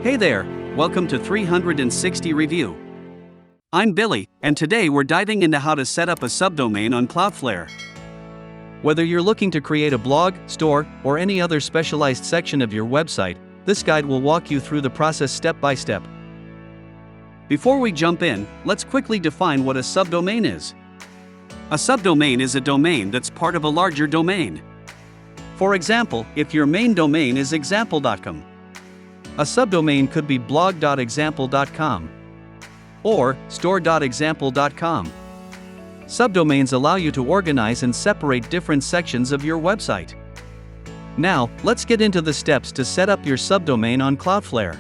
Hey there, welcome to 360 Review. I'm Billy, and today we're diving into how to set up a subdomain on Cloudflare. Whether you're looking to create a blog, store, or any other specialized section of your website, this guide will walk you through the process step by step. Before we jump in, let's quickly define what a subdomain is. A subdomain is a domain that's part of a larger domain. For example, if your main domain is example.com, a subdomain could be blog.example.com or store.example.com. Subdomains allow you to organize and separate different sections of your website. Now, let's get into the steps to set up your subdomain on Cloudflare.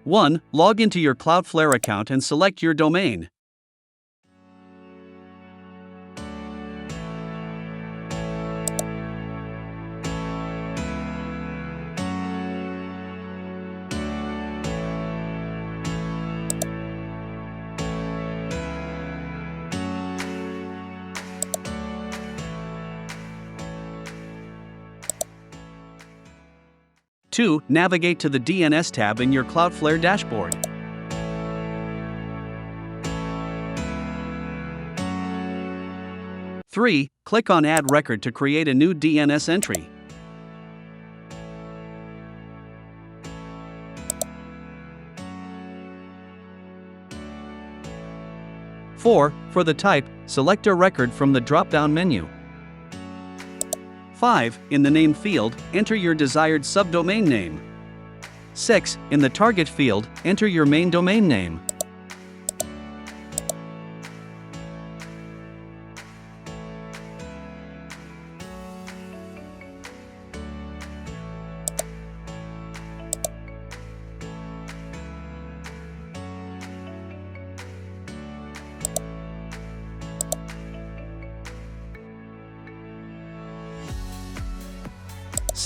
1. Log into your Cloudflare account and select your domain. Two, navigate to the DNS tab in your Cloudflare dashboard. Three, click on Add Record to create a new DNS entry. Four, for the type, select a record from the drop-down menu. 5. In the name field, enter your desired subdomain name. 6. In the target field, enter your main domain name.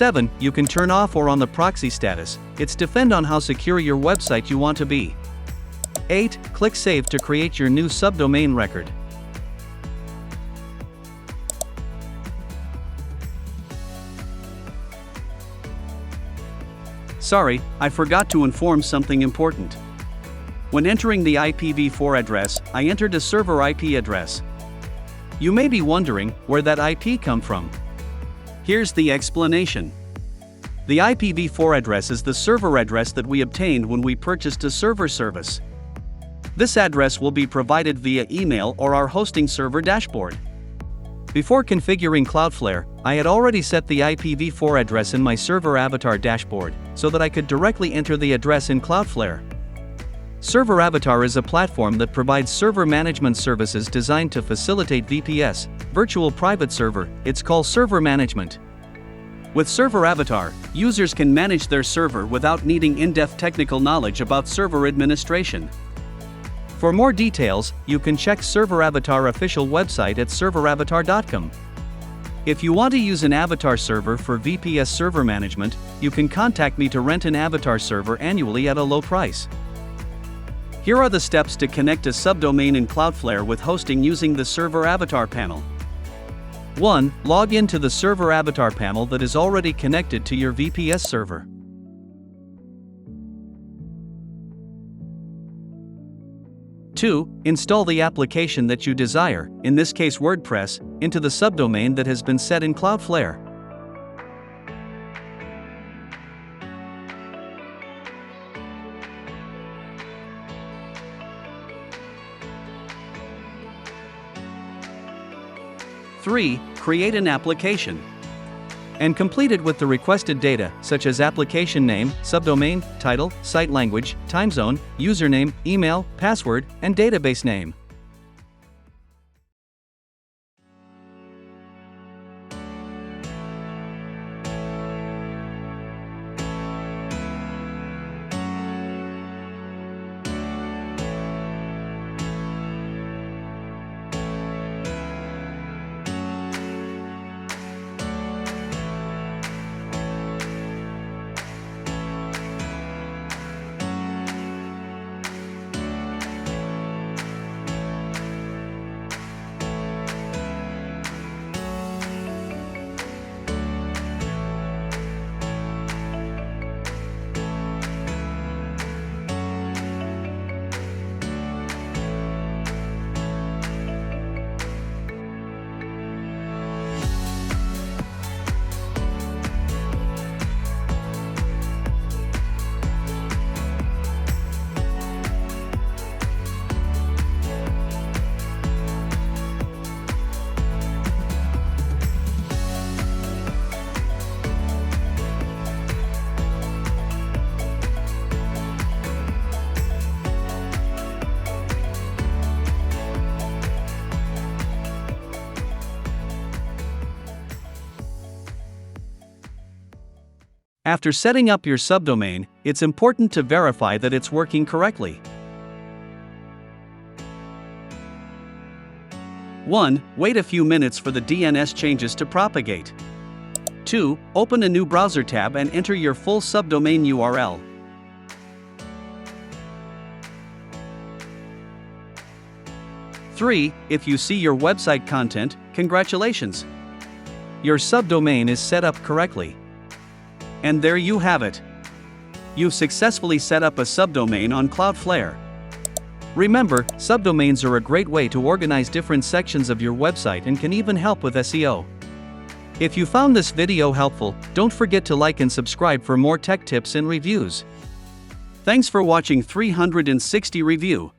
Seven, you can turn off or on the proxy status. It's depend on how secure your website you want to be. 8. Click Save to create your new subdomain record. Sorry, I forgot to inform something important. When entering the IPv4 address, I entered a server IP address. You may be wondering where that IP come from. Here's the explanation. The IPv4 address is the server address that we obtained when we purchased a server service. This address will be provided via email or our hosting server dashboard. Before configuring Cloudflare, I had already set the IPv4 address in my ServerAvatar dashboard so that I could directly enter the address in Cloudflare. ServerAvatar is a platform that provides server management services designed to facilitate VPS, virtual private server. It's called server management. With ServerAvatar, users can manage their server without needing in-depth technical knowledge about server administration. For more details, you can check ServerAvatar official website at serveravatar.com. If you want to use an avatar server for VPS server management, you can contact me to rent an avatar server annually at a low price. Here are the steps to connect a subdomain in Cloudflare with hosting using the ServerAvatar panel. 1. Log in to the ServerAvatar panel that is already connected to your VPS server. 2. Install the application that you desire, in this case WordPress, into the subdomain that has been set in Cloudflare. 3. Create an application and complete it with the requested data, such as application name, subdomain, title, site language, time zone, username, email, password, and database name. After setting up your subdomain, it's important to verify that it's working correctly. 1. Wait a few minutes for the DNS changes to propagate. 2. Open a new browser tab and enter your full subdomain URL. 3. If you see your website content, congratulations! Your subdomain is set up correctly. And there you have it. You've successfully set up a subdomain on Cloudflare. Remember, subdomains are a great way to organize different sections of your website and can even help with SEO. If you found this video helpful, don't forget to like and subscribe for more tech tips and reviews. Thanks for watching 360 Review.